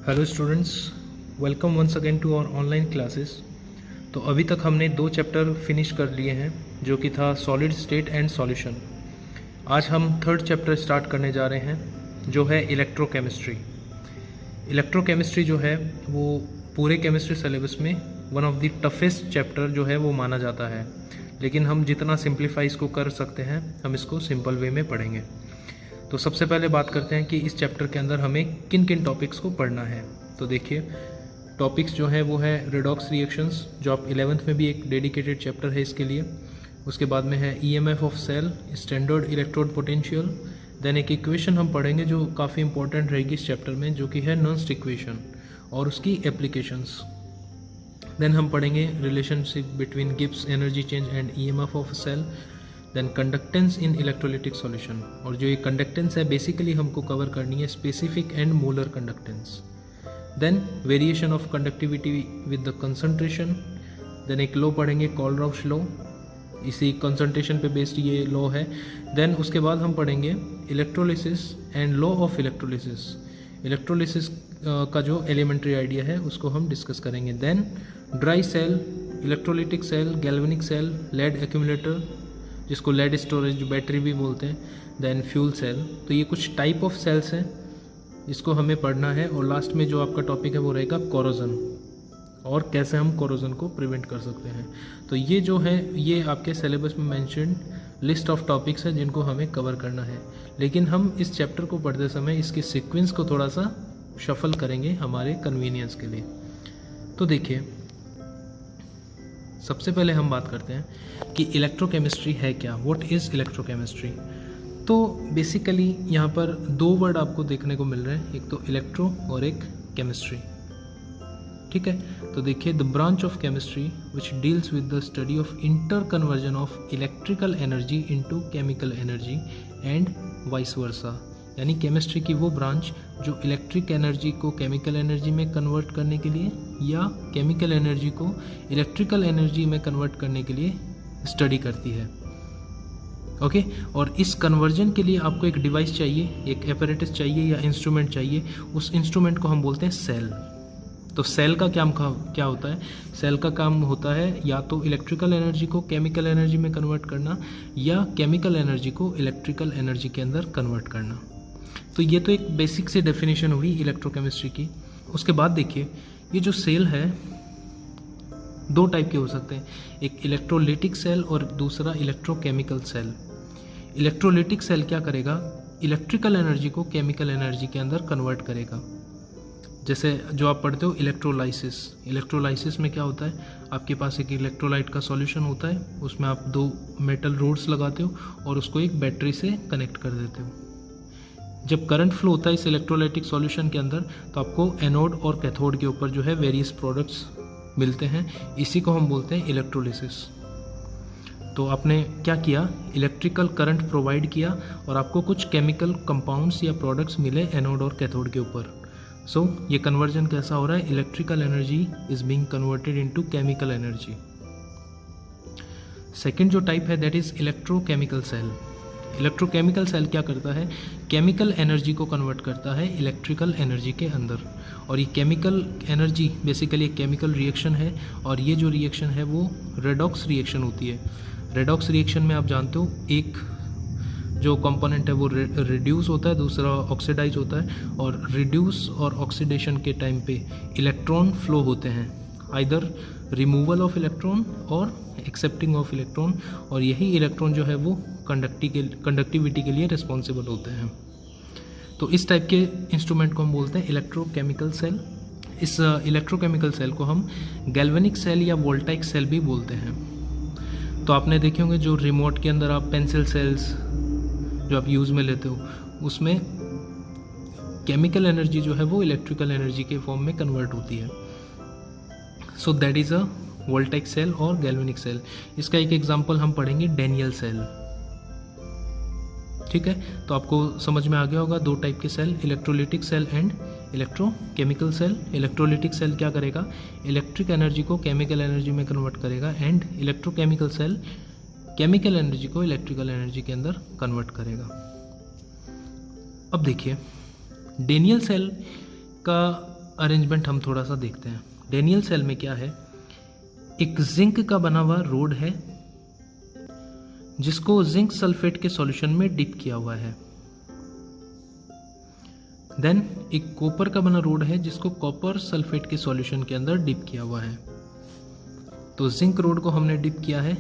Hello students, welcome once again to our online classes. तो अभी तक हमने 2 चैप्टर फिनिश कर लिए हैं, जो कि था सॉलिड स्टेट एंड सॉल्यूशन। आज हम 3rd चैप्टर स्टार्ट करने जा रहे हैं, जो है इलेक्ट्रोकेमिस्ट्री। इलेक्ट्रोकेमिस्ट्री जो है वो पूरे केमिस्ट्री सिलेबस में one of the toughest chapter जो है वो माना जाता है, लेकिन हम जितना सिंप्लीफाई इसको कर सकते हैं हम इसको सिंपल वे में पढ़ेंगे। तो सबसे पहले बात करते हैं कि इस चैप्टर के अंदर हमें किन किन टॉपिक्स को पढ़ना है। तो देखिए, टॉपिक्स जो है वो है रेडॉक्स रिएक्शंस, जो आप 11th में भी एक डेडिकेटेड चैप्टर है इसके लिए। उसके बाद में है EMF of cell, standard electrode potential. Then एक इक्वेशन हम पढ़ेंगे जो काफ़ी इंपॉर्टेंट रहेगी इस चैप्टर में, जो कि है नर्स्ट इक्वेशन और उसकी एप्लीकेशंस। देन हम पढ़ेंगे relationship between Gibbs energy change and EMF of cell. Then conductance in electrolytic solution, और जो ये कंडक्टेंस है बेसिकली हमको कवर करनी है specific and molar conductance. Then variation of conductivity with the concentration. Then एक लॉ पढ़ेंगे कोलराउश लॉ, इसी कंसंट्रेशन पे बेस्ड ये लॉ है। देन उसके बाद हम पढ़ेंगे electrolysis and law of electrolysis. Electrolysis का जो एलिमेंट्री आइडिया है उसको हम डिस्कस करेंगे। Then dry cell, electrolytic cell, galvanic cell, lead accumulator, जिसको लेड स्टोरेज बैटरी भी बोलते हैं। Then fuel cell. तो ये कुछ टाइप ऑफ सेल्स हैं, इसको हमें पढ़ना है। और लास्ट में जो आपका टॉपिक है वो रहेगा कोरोजन, और कैसे हम कोरोजन को प्रिवेंट कर सकते हैं। तो ये जो है ये आपके सिलेबस में मेंशन्ड लिस्ट ऑफ टॉपिक्स है जिनको हमें कवर करना है, लेकिन हम इस चैप्टर को पढ़ते समय इसके सीक्वेंस को थोड़ा सा शफल करेंगे हमारे कन्वीनियंस के लिए। तो देखिए, सबसे पहले हम बात करते हैं कि इलेक्ट्रोकेमिस्ट्री है क्या, व्हाट इज़ इलेक्ट्रोकेमिस्ट्री। तो बेसिकली यहाँ पर 2 वर्ड आपको देखने को मिल रहे हैं, एक तो इलेक्ट्रो और एक केमिस्ट्री। ठीक है, तो देखिए, the branch of chemistry which deals with the study of inter conversion of electrical energy into chemical energy and vice versa. यानी केमिस्ट्री की वो ब्रांच जो इलेक्ट्रिक एनर्जी को केमिकल एनर्जी में कन्वर्ट करने के लिए या केमिकल एनर्जी को इलेक्ट्रिकल एनर्जी में कन्वर्ट करने के लिए स्टडी करती है। ओके, और इस कन्वर्जन के लिए आपको एक डिवाइस चाहिए, एक एपरेटस चाहिए या इंस्ट्रूमेंट चाहिए। उस इंस्ट्रूमेंट को हम बोलते हैं सेल। तो सेल का क्या होता है? सेल का काम होता है या तो इलेक्ट्रिकल एनर्जी को केमिकल एनर्जी में कन्वर्ट करना या केमिकल एनर्जी को इलेक्ट्रिकल एनर्जी के अंदर कन्वर्ट करना। तो ये तो एक बेसिक से डेफिनेशन हुई इलेक्ट्रोकेमिस्ट्री की। उसके बाद देखिए, ये जो सेल है 2 टाइप के हो सकते हैं, एक इलेक्ट्रोलिटिक सेल और दूसरा इलेक्ट्रोकेमिकल सेल। इलेक्ट्रोलिटिक सेल क्या करेगा? इलेक्ट्रिकल एनर्जी को केमिकल एनर्जी के अंदर कन्वर्ट करेगा। जैसे जो आप पढ़ते हो इलेक्ट्रोलाइसिस। इलेक्ट्रोलाइसिस में क्या होता है, आपके पास एक इलेक्ट्रोलाइट का सॉल्यूशन होता है, उसमें आप 2 मेटल रोड्स लगाते हो और उसको एक बैटरी से कनेक्ट कर देते हो। जब करंट फ्लो होता है इस इलेक्ट्रोलाइटिक सॉल्यूशन के अंदर, तो आपको एनोड और कैथोड के ऊपर जो है वेरियस प्रोडक्ट्स मिलते हैं। इसी को हम बोलते हैं इलेक्ट्रोलिसिस। तो आपने क्या किया, इलेक्ट्रिकल करंट प्रोवाइड किया और आपको कुछ केमिकल कंपाउंड्स या प्रोडक्ट्स मिले एनोड और कैथोड के ऊपर। सो ये कन्वर्जन कैसा हो रहा है? Electrical energy is being converted into chemical energy. Second जो टाइप है that is electrochemical cell. Electrochemical cell क्या करता है? केमिकल एनर्जी को कन्वर्ट करता है इलेक्ट्रिकल एनर्जी के अंदर। और ये केमिकल एनर्जी बेसिकली एक केमिकल रिएक्शन है, और ये जो रिएक्शन है वो रेडॉक्स रिएक्शन होती है। रेडॉक्स रिएक्शन में आप जानते हो एक जो कंपोनेंट है वो रिड्यूस होता है, दूसरा ऑक्सीडाइज होता है। और रिड्यूस और ऑक्सीडेशन के टाइम पे इलेक्ट्रॉन फ्लो होते हैं, आइदर रिमूवल ऑफ इलेक्ट्रॉन और एक्सेप्टिंग ऑफ इलेक्ट्रॉन, और यही इलेक्ट्रॉन जो है वो कंडक्टिविटी के लिए रिस्पॉन्सिबल होते हैं। तो इस टाइप के इंस्ट्रूमेंट को हम बोलते हैं इलेक्ट्रोकेमिकल सेल। इस इलेक्ट्रोकेमिकल सेल को हम गैल्वेनिक सेल या वोल्टाइक सेल भी बोलते हैं। तो आपने देखे होंगे जो रिमोट के अंदर आप पेंसिल सेल्स जो आप यूज़ में लेते हो, उसमें केमिकल एनर्जी जो है वो इलेक्ट्रिकल एनर्जी के फॉर्म में कन्वर्ट होती है। So that is a voltaic cell और गैल्वेनिक सेल। इसका एक एग्जांपल हम पढ़ेंगे डैनियल सेल। ठीक है, तो आपको समझ में आ गया होगा 2 टाइप के cell, electrolytic cell and electrochemical cell. Electrolytic cell क्या करेगा? इलेक्ट्रिक एनर्जी को केमिकल एनर्जी में कन्वर्ट करेगा, and electrochemical cell chemical energy को इलेक्ट्रिकल एनर्जी के अंदर कन्वर्ट करेगा। अब देखिए, डैनियल सेल का अरेंजमेंट हम थोड़ा सा देखते हैं। डेनियल सेल में क्या है, एक जिंक का बना हुआ रोड है जिसको जिंक सल्फेट के सॉल्यूशन में डिप किया हुआ है। देन एक कॉपर का बना रोड है जिसको कॉपर सल्फेट के सॉल्यूशन के अंदर डिप किया हुआ है। तो जिंक रोड को हमने डिप किया है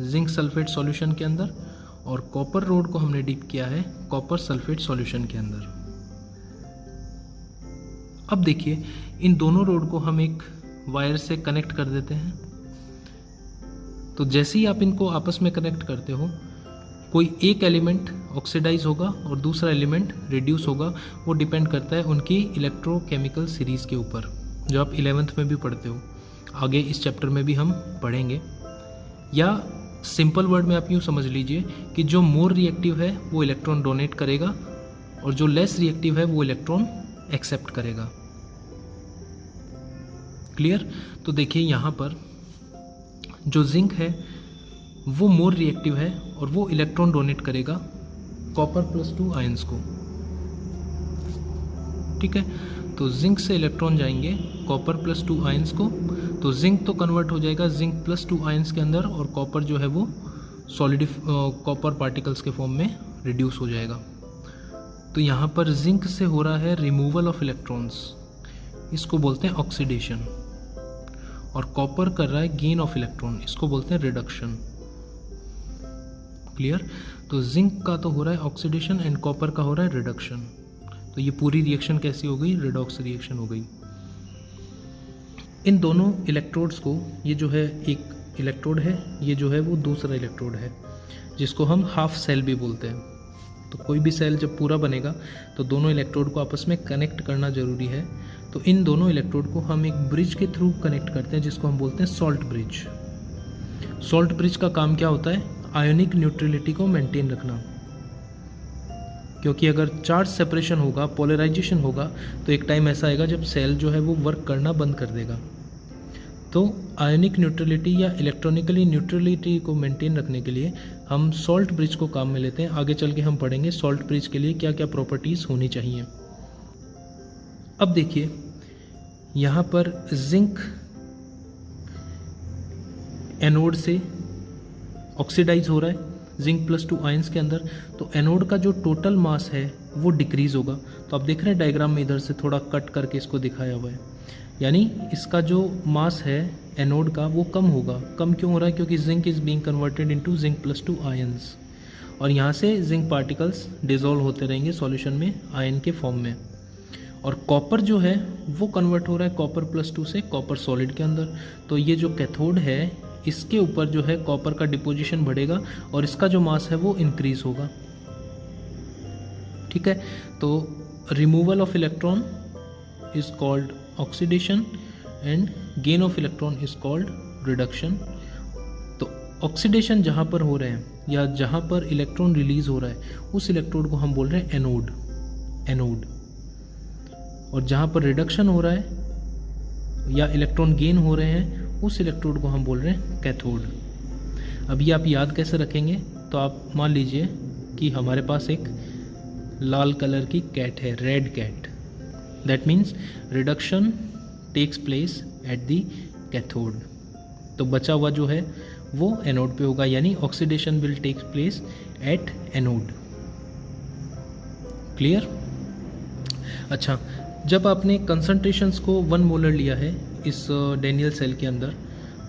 जिंक सल्फेट सॉल्यूशन के अंदर और कॉपर रोड को हमने डिप किया है कॉपर सल्फेट सॉल्यूशन के अंदर। अब देखिए इन दोनों रोड को हम एक वायर से कनेक्ट कर देते हैं। तो जैसे ही आप इनको आपस में कनेक्ट करते हो, कोई एक एलिमेंट ऑक्सीडाइज होगा और दूसरा एलिमेंट रिड्यूस होगा। वो डिपेंड करता है उनकी इलेक्ट्रोकेमिकल सीरीज़ के ऊपर, जो आप 11th में भी पढ़ते हो, आगे इस चैप्टर में भी हम पढ़ेंगे। या सिंपल वर्ड में आप यूँ समझ लीजिए कि जो मोर रिएक्टिव है वो इलेक्ट्रॉन डोनेट करेगा और जो लेस रिएक्टिव है वो इलेक्ट्रॉन एक्सेप्ट करेगा। क्लियर? तो देखिए यहाँ पर जो जिंक है वो मोर रिएक्टिव है और वो इलेक्ट्रॉन डोनेट करेगा कॉपर +2 आयंस को। ठीक है, तो जिंक से इलेक्ट्रॉन जाएंगे कॉपर +2 आयंस को, तो जिंक तो कन्वर्ट हो जाएगा जिंक +2 आयंस के अंदर और कॉपर जो है वो सॉलिड कॉपर पार्टिकल्स के फॉर्म में रिड्यूस हो जाएगा। तो यहाँ पर जिंक से हो रहा है रिमूवल ऑफ इलेक्ट्रॉन्स, इसको बोलते हैं ऑक्सीडेशन, और कॉपर कर रहा है गेन ऑफ इलेक्ट्रॉन, इसको बोलते हैं रिडक्शन। क्लियर? तो जिंक का तो हो रहा है ऑक्सीडेशन एंड कॉपर का हो रहा है रिडक्शन। तो ये पूरी रिएक्शन कैसी हो गई? रिडॉक्स रिएक्शन हो गई। इन दोनों इलेक्ट्रोड्स को, ये जो है एक इलेक्ट्रोड है, ये जो है वो दूसरा इलेक्ट्रोड है, जिसको हम हाफ सेल भी बोलते हैं। तो कोई भी सेल जब पूरा बनेगा तो दोनों इलेक्ट्रोड को आपस में कनेक्ट करना ज़रूरी है। तो इन दोनों इलेक्ट्रोड को हम एक ब्रिज के थ्रू कनेक्ट करते हैं जिसको हम बोलते हैं सॉल्ट ब्रिज। सॉल्ट ब्रिज का काम क्या होता है? आयोनिक न्यूट्रलिटी को मेंटेन रखना, क्योंकि अगर चार्ज सेपरेशन होगा, पोलराइजेशन होगा, तो एक टाइम ऐसा आएगा जब सेल जो है वो वर्क करना बंद कर देगा। तो आयोनिक न्यूट्रलिटी या इलेक्ट्रॉनिकली न्यूट्रलिटी को मेंटेन रखने के लिए हम सॉल्ट ब्रिज को काम में लेते हैं। आगे चल के हम पढ़ेंगे सॉल्ट ब्रिज के लिए क्या क्या प्रॉपर्टीज़ होनी चाहिए। अब देखिए यहाँ पर जिंक एनोड से ऑक्सीडाइज हो रहा है जिंक +2 आयंस के अंदर, तो एनोड का जो टोटल मास है वो डिक्रीज होगा। तो आप देख रहे हैं डायग्राम में इधर से थोड़ा कट करके इसको दिखाया हुआ है, यानी इसका जो मास है एनोड का वो कम होगा। कम क्यों हो रहा है? क्योंकि zinc is being converted into zinc +2 ions, और यहाँ से जिंक पार्टिकल्स डिसॉल्व होते रहेंगे सॉल्यूशन में आयन के फॉर्म में। और कॉपर जो है वो कन्वर्ट हो रहा है कॉपर +2 से कॉपर सॉलिड के अंदर। तो ये जो कैथोड है इसके ऊपर जो है कॉपर का डिपोजिशन बढ़ेगा और इसका जो मास है वो इंक्रीज होगा। ठीक है, तो removal of electron is called oxidation and gain of electron is called reduction. तो ऑक्सीडेशन जहाँ पर हो रहे हैं या जहाँ पर इलेक्ट्रॉन रिलीज हो रहा है उस इलेक्ट्रोड को हम बोल रहे हैं एनोड, और जहाँ पर रिडक्शन हो रहा है या इलेक्ट्रॉन गेन हो रहे हैं उस इलेक्ट्रोड को हम बोल रहे हैं कैथोड। अब ये आप याद कैसे रखेंगे? तो आप मान लीजिए कि हमारे पास एक लाल कलर की कैट है, red cat, that means reduction takes place at the cathode. तो बचा हुआ जो है वो एनोड पे होगा, यानी oxidation will take place at anode. Clear? अच्छा, जब आपने कंसंट्रेशंस को 1 मोलर लिया है इस डेनियल सेल के अंदर,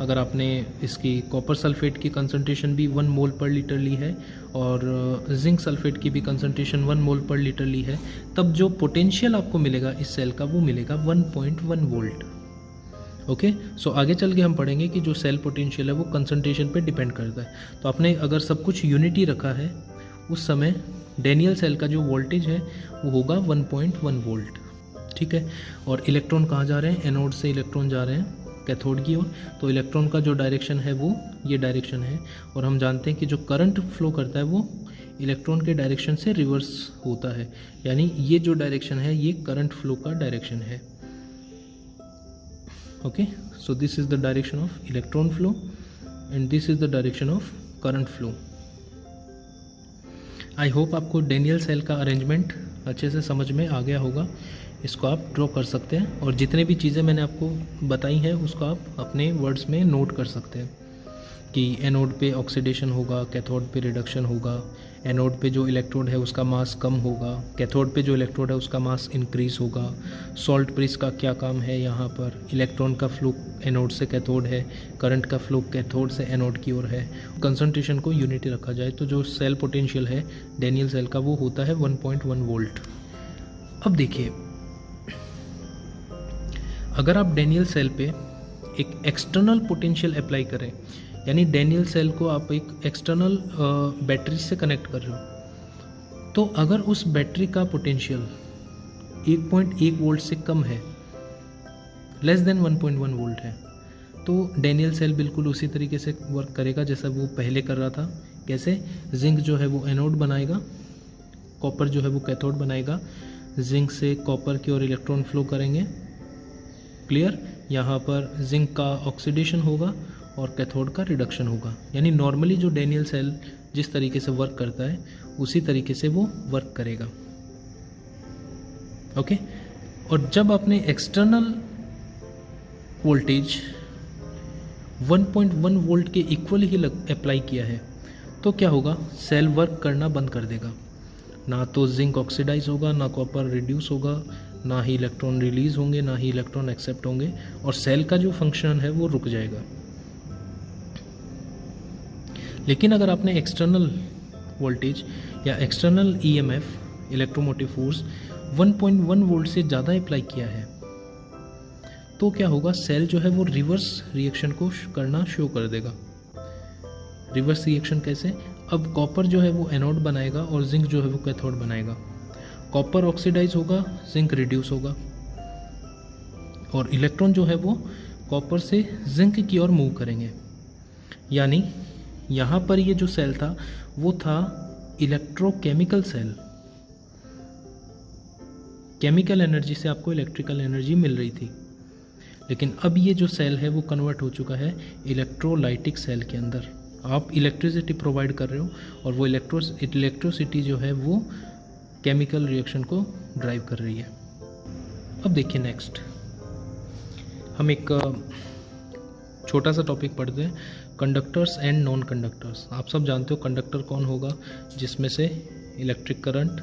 अगर आपने इसकी कॉपर सल्फेट की कंसंट्रेशन भी 1 मोल पर लीटर ली है और जिंक सल्फेट की भी कंसंट्रेशन 1 मोल पर लीटर ली है, तब जो पोटेंशियल आपको मिलेगा इस सेल का वो मिलेगा 1.1 वोल्ट। ओके, सो आगे चल के हम पढ़ेंगे कि जो सेल पोटेंशियल है वो कंसंट्रेशन पे डिपेंड करता है। तो आपने अगर सब कुछ यूनिटी रखा है उस समय डेनियल सेल का जो वोल्टेज है वो होगा 1.1 वोल्ट। ठीक है, और इलेक्ट्रॉन कहाँ जा रहे हैं? एनोड से इलेक्ट्रॉन जा रहे हैं कैथोड की ओर। तो इलेक्ट्रॉन का जो डायरेक्शन है वो ये डायरेक्शन है, और हम जानते हैं कि जो करंट फ्लो करता है वो इलेक्ट्रॉन के डायरेक्शन से रिवर्स होता है, यानी ये जो डायरेक्शन है ये करंट फ्लो का डायरेक्शन है। Okay, so this is the direction of electron flow and this is the direction of current flow. I hope आपको डेनियल सेल का अरेंजमेंट अच्छे से समझ में आ गया होगा। इसको आप ड्रॉ कर सकते हैं और जितने भी चीज़ें मैंने आपको बताई हैं उसको आप अपने वर्ड्स में नोट कर सकते हैं कि एनोड पे ऑक्सीडेशन होगा, कैथोड पे रिडक्शन होगा, एनोड पे जो इलेक्ट्रोड है उसका मास कम होगा, कैथोड पे जो इलेक्ट्रोड है उसका मास इंक्रीज होगा, सॉल्ट ब्रिज का क्या काम है, यहाँ पर इलेक्ट्रॉन का फ्लो एनोड से कैथोड है, करंट का फ्लो कैथोड से एनोड की ओर है। कंसंट्रेशन को यूनिटी रखा जाए तो जो सेल पोटेंशियल है डैनियल सेल का वो होता है 1.1 वोल्ट। अब देखिए, अगर आप डैनियल सेल पे एक एक्सटर्नल पोटेंशियल अप्लाई करें, यानी डैनियल सेल को आप एक एक्सटर्नल बैटरी से कनेक्ट कर रहे हो, तो अगर उस बैटरी का पोटेंशियल 1.1 वोल्ट से कम है, लेस देन 1.1 वोल्ट है, तो डैनियल सेल बिल्कुल उसी तरीके से वर्क करेगा जैसा वो पहले कर रहा था। कैसे? जिंक जो है वो एनोड बनाएगा, कॉपर जो है वो कैथोड बनाएगा, जिंक से कॉपर की ओर इलेक्ट्रॉन फ्लो करेंगे। क्लियर? यहाँ पर जिंक का ऑक्सीडेशन होगा और कैथोड का रिडक्शन होगा। यानी नॉर्मली जो डैनियल सेल जिस तरीके से वर्क करता है उसी तरीके से वो वर्क करेगा। ओके? और जब आपने एक्सटर्नल वोल्टेज 1.1 वोल्ट के इक्वल ही अप्लाई किया है तो क्या होगा? सेल वर्क करना बंद कर देगा। ना तो जिंक ऑक्सीडाइज होगा, ना कॉपर रिड्यूस होगा, ना ही इलेक्ट्रॉन रिलीज होंगे, ना ही इलेक्ट्रॉन एक्सेप्ट होंगे, और सेल का जो फंक्शन है वो रुक जाएगा। लेकिन अगर आपने एक्सटर्नल वोल्टेज या external EMF electromotive force 1.1 volt से ज़्यादा अप्लाई किया है तो क्या होगा? सेल जो है वो रिवर्स रिएक्शन को करना शो कर देगा। रिवर्स रिएक्शन कैसे? अब कॉपर जो है वो एनोड बनाएगा और जिंक जो है वो कैथोड बनाएगा। कॉपर ऑक्सीडाइज होगा, जिंक रिड्यूस होगा, और इलेक्ट्रॉन जो है वो कॉपर से जिंक की ओर मूव करेंगे। यानी यहाँ पर ये जो सेल था वो था इलेक्ट्रोकेमिकल सेल। केमिकल एनर्जी से आपको इलेक्ट्रिकल एनर्जी मिल रही थी, लेकिन अब ये जो सेल है वो कन्वर्ट हो चुका है इलेक्ट्रोलाइटिक सेल के अंदर। आप इलेक्ट्रिसिटी प्रोवाइड कर रहे हो और वो इलेक्ट्रोसिटी जो है वो केमिकल रिएक्शन को ड्राइव कर रही है। अब देखिए नेक्स्ट हम एक छोटा सा टॉपिक पढ़ते हैं, कंडक्टर्स एंड नॉन कंडक्टर्स। आप सब जानते हो कंडक्टर कौन होगा? जिसमें से इलेक्ट्रिक करंट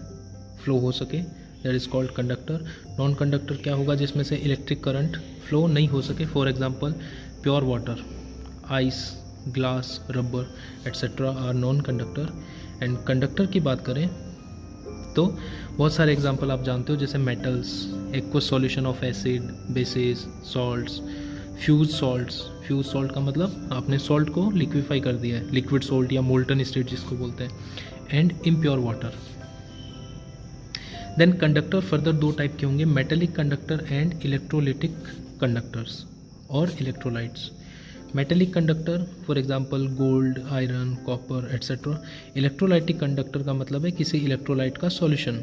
फ्लो हो सके, that is called conductor. Non conductor क्या होगा? जिसमें से इलेक्ट्रिक करंट फ्लो नहीं हो सके। For example pure water, ice, glass, rubber etcetera are non conductor. And conductor की बात करें तो बहुत सारे एग्जांपल आप जानते हो, जैसे metals, aqueous solution of acid, bases, salts, fuse salts. Fuse salt का मतलब आपने सॉल्ट को लिक्विफाई कर दिया है, लिक्विड सॉल्ट या मोल्टन स्टेट जिसको बोलते हैं। And impure water. Then conductor further दो टाइप के होंगे, metallic conductor and electrolytic conductors और electrolytes. Metallic conductor for example gold, iron, copper etcetera. Electrolytic conductor का मतलब है किसी इलेक्ट्रोलाइट का सॉल्यूशन।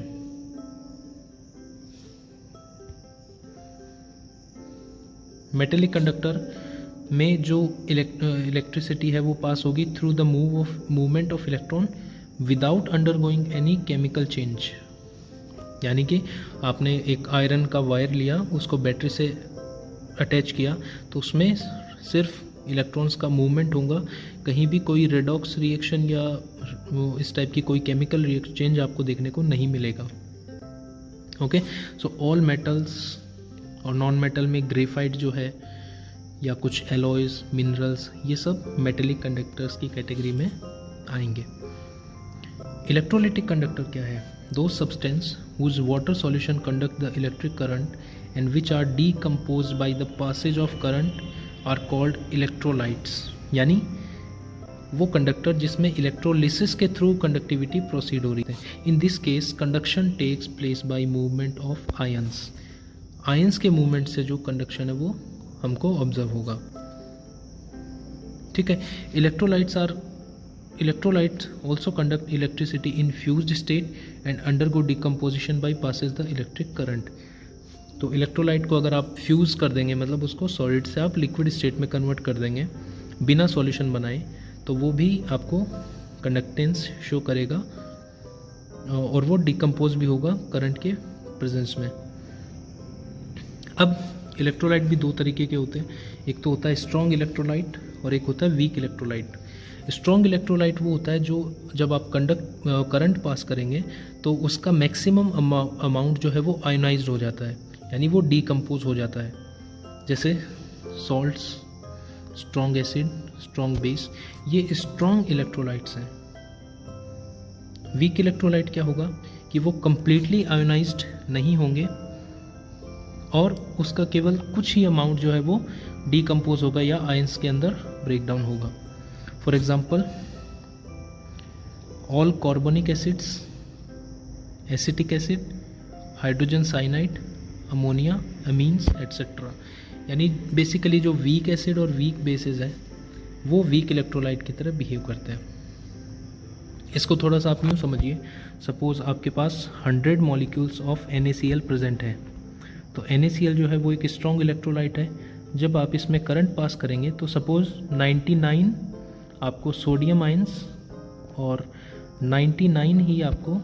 मेटेलिक कंडक्टर में जो इलेक्ट्रिसिटी है वो पास होगी through the movement of electron without undergoing any chemical change. यानी कि आपने एक आयरन का वायर लिया, उसको बैटरी से अटैच किया, तो उसमें सिर्फ इलेक्ट्रॉन्स का मूवमेंट होगा, कहीं भी कोई रेडॉक्स रिएक्शन या इस टाइप की कोई केमिकल चेंज आपको देखने को नहीं मिलेगा। ओके, सो ऑल मेटल्स और नॉन मेटल में ग्रेफाइट जो है या कुछ एलॉयज, मिनरल्स, ये सब मेटेलिक कंडक्टर्स की कैटेगरी में आएंगे। इलेक्ट्रोलाइटिक कंडक्टर क्या है? दो substance whose water solution conduct the electric current and which are decomposed by the passage of current are called electrolytes। यानी वो कंडक्टर जिसमें इलेक्ट्रोलिसिस के थ्रू कंडक्टिविटी प्रोसीड हो रही है। In this case conduction takes place by movement of ions. Ions के movement से जो कंडक्शन है वो हमको ऑब्जर्व होगा। ठीक है। Electrolytes also conduct electricity in fused state and undergo decomposition by passes the electric current। तो इलेक्ट्रोलाइट को अगर आप फ्यूज़ कर देंगे, मतलब उसको सॉलिड से आप लिक्विड स्टेट में कन्वर्ट कर देंगे बिना सॉल्यूशन बनाए, तो वो भी आपको कंडक्टेंस शो करेगा और वो डिकम्पोज भी होगा करंट के प्रेजेंस में। अब इलेक्ट्रोलाइट भी दो तरीके के होते हैं, एक तो होता है स्ट्रॉन्ग इलेक्ट्रोलाइट और एक होता है वीक इलेक्ट्रोलाइट। स्ट्रॉन्ग इलेक्ट्रोलाइट वो होता है जो जब आप करंट पास करेंगे तो उसका मैक्सिमम अमाउंट जो है वो आयोनाइज्ड हो जाता है, यानी वो डीकम्पोज हो जाता है, जैसे salts, strong acid, strong base, ये स्ट्रॉन्ग इलेक्ट्रोलाइट्स हैं। वीक इलेक्ट्रोलाइट क्या होगा कि वो कंप्लीटली आयोनाइज्ड नहीं होंगे और उसका केवल कुछ ही अमाउंट जो है वो डीकम्पोज होगा या आयंस के अंदर ब्रेक डाउन होगा। For example all carbonic acids, acetic acid, hydrogen cyanide, ammonia, amines etcetera. यानी बेसिकली जो वीक एसिड और वीक बेसिस है वो वीक इलेक्ट्रोलाइट की तरह बिहेव करते हैं। इसको थोड़ा सा आप यूँ समझिए, सपोज आपके पास 100 मॉलिक्यूल्स ऑफ NaCl प्रेजेंट है, तो NaCl जो है वो एक स्ट्रॉन्ग इलेक्ट्रोलाइट है। जब आप इसमें करंट पास करेंगे तो सपोज 99 आपको सोडियम आयंस और 99 ही आपको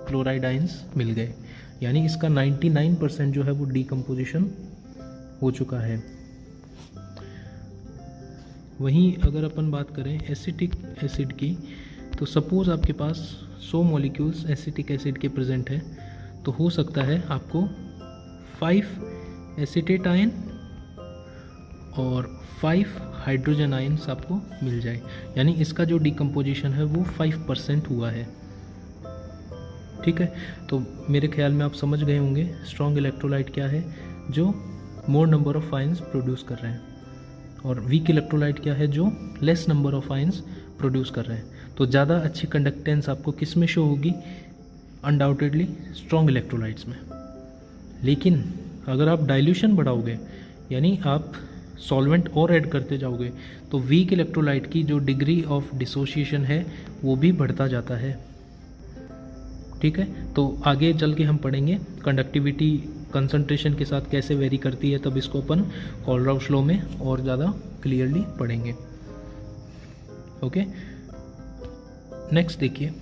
क्लोराइड आयंस मिल गए, यानी इसका 99% जो है वो डीकम्पोजिशन हो चुका है। वहीं अगर अपन बात करें एसिटिक एसिड की, तो सपोज आपके पास 100 मॉलिक्यूल्स एसिटिक एसिड के प्रेजेंट है, तो हो सकता है आपको 5 एसिटेट आयन और 5 हाइड्रोजन आयंस आपको मिल जाए, यानी इसका जो डीकम्पोजिशन है वो 5% हुआ है। ठीक है, तो मेरे ख्याल में आप समझ गए होंगे स्ट्रॉन्ग इलेक्ट्रोलाइट क्या है, जो मोर नंबर ऑफ आयंस प्रोड्यूस कर रहे हैं, और वीक इलेक्ट्रोलाइट क्या है, जो less number of ions produce कर रहे हैं। तो ज़्यादा अच्छी कंडक्टेंस आपको किस में शो होगी? अनडाउटेडली स्ट्रॉन्ग इलेक्ट्रोलाइट्स में। लेकिन अगर आप डाइल्यूशन बढ़ाओगे, यानी आप सॉल्वेंट और ऐड करते जाओगे, तो वीक इलेक्ट्रोलाइट की जो डिग्री ऑफ डिसोसिएशन है वो भी बढ़ता जाता है। ठीक है, तो आगे चल के हम पढ़ेंगे कंडक्टिविटी कंसंट्रेशन के साथ कैसे वेरी करती है, तब इसको अपन कोलराउस लॉ में और ज़्यादा क्लियरली पढ़ेंगे। ओके, नेक्स्ट देखिए,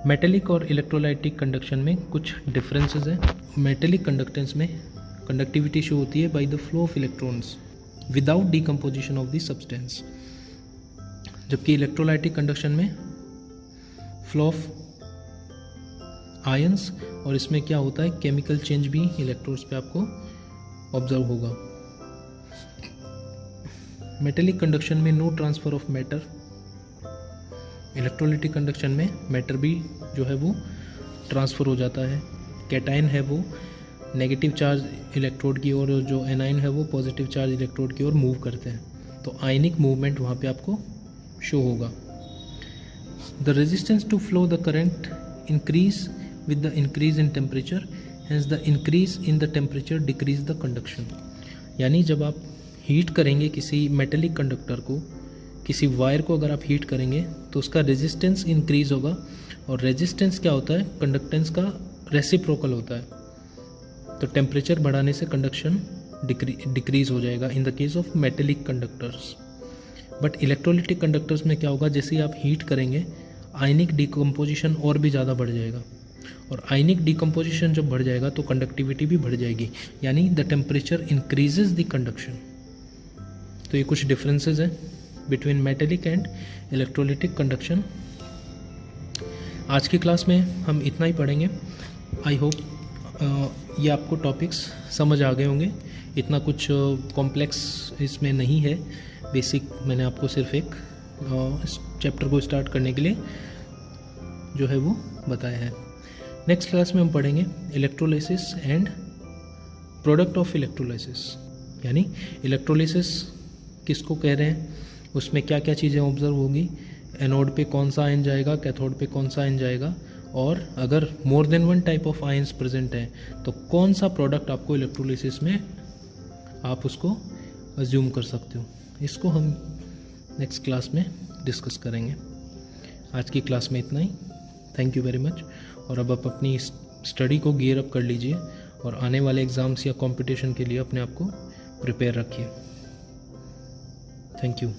मेटेलिक और इलेक्ट्रोलाइटिक कंडक्शन में कुछ डिफरेंसेस हैं। मेटेलिक कंडक्टेंस में कंडक्टिविटी शो होती है by the flow of electrons without decomposition of the substance, जबकि इलेक्ट्रोलाइटिक कंडक्शन में फ्लो ऑफ आयंस, और इसमें क्या होता है, केमिकल चेंज भी इलेक्ट्रोड्स पे आपको ऑब्जर्व होगा। मेटेलिक कंडक्शन में no transfer of matter, electrolytic conduction में मैटर भी जो है वो ट्रांसफ़र हो जाता है। कैटायन है वो नेगेटिव चार्ज इलेक्ट्रोड की ओर, और जो एनाइन है वो पॉजिटिव चार्ज इलेक्ट्रोड की ओर मूव करते हैं, तो आयनिक मूवमेंट वहाँ पे आपको शो होगा। The resistance to flow the current increase with the increase in temperature, hence the increase in the temperature decrease the conduction। यानी जब आप हीट करेंगे किसी मेटेलिक कंडक्टर को, किसी वायर को अगर आप हीट करेंगे तो उसका रेजिस्टेंस इंक्रीज होगा, और रेजिस्टेंस क्या होता है, कंडक्टेंस का रेसिप्रोकल होता है। तो टेम्परेचर बढ़ाने से कंडक्शन डिक्रीज हो जाएगा in the case of metallic conductors. But electrolytic conductors में क्या होगा, जैसे ही आप हीट करेंगे आयनिक डिकम्पोजिशन और भी ज़्यादा बढ़ जाएगा, और आयनिक डिकम्पोजिशन जब बढ़ जाएगा तो कंडक्टिविटी भी बढ़ जाएगी, यानी the temperature increases the conduction. तो ये कुछ डिफरेंसेस हैं between metallic and electrolytic conduction. आज की क्लास में हम इतना ही पढ़ेंगे। आई होप ये आपको टॉपिक्स समझ आ गए होंगे, इतना कुछ कॉम्प्लेक्स इसमें नहीं है, बेसिक मैंने आपको सिर्फ एक इस चैप्टर को स्टार्ट करने के लिए जो है वो बताया है। नेक्स्ट क्लास में हम पढ़ेंगे electrolysis and product of electrolysis, यानी इलेक्ट्रोलाइसिस किसको कह रहे हैं, उसमें क्या क्या चीज़ें ऑब्जर्व होगी, एनोड पे कौन सा आयन जाएगा, कैथोड पे कौन सा आयन जाएगा, और अगर more than one type of ions present है तो कौन सा प्रोडक्ट आपको इलेक्ट्रोलाइसिस में आप उसको अज्यूम कर सकते हो। इसको हम नेक्स्ट क्लास में डिस्कस करेंगे। आज की क्लास में इतना ही। Thank you very much. और अब आप अपनी स्टडी को गियर अप कर लीजिए और आने वाले एग्ज़ाम्स या कंपटीशन के लिए अपने आप को प्रिपेयर रखिए। Thank you.